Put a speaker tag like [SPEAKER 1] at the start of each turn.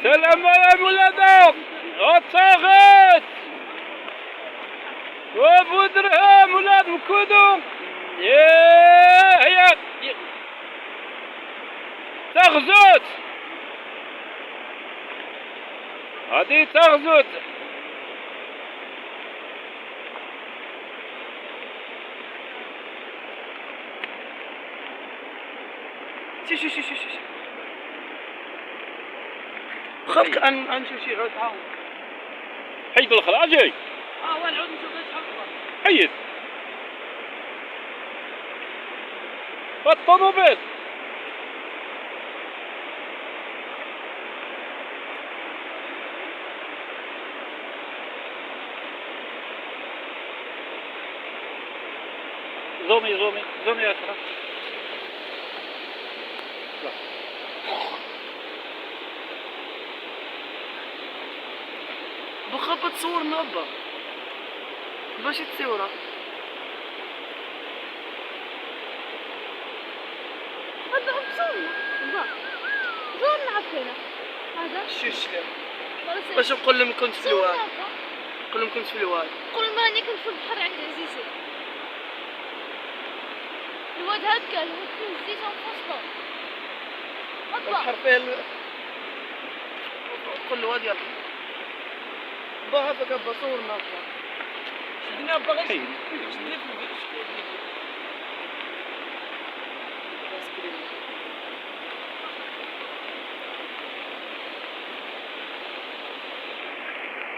[SPEAKER 1] سلام يا ولادة غتاغت وابو درهم ولاد مكودو هي تغزوت هادي تغزوت شي خفك ان شي غير تعاون حيد الخراجي وين نعود نشوف ايش حصل حيد الطوموبيل زومي يا أسرة بخا تصورنا أبا باش تصورها
[SPEAKER 2] هذا بصورنا با زورنا عفينا هذا
[SPEAKER 1] شوش باش نقول لهم كنت في الواد قول لهم كنت في الواد
[SPEAKER 2] قول لهم راني كنت في البحر عند عزيزي الواد هاد كان في عزيزي وفصله
[SPEAKER 1] البحر فيه قول الواد يلا با هذاك با صورنا شدنا با غير شدنا في الفيديو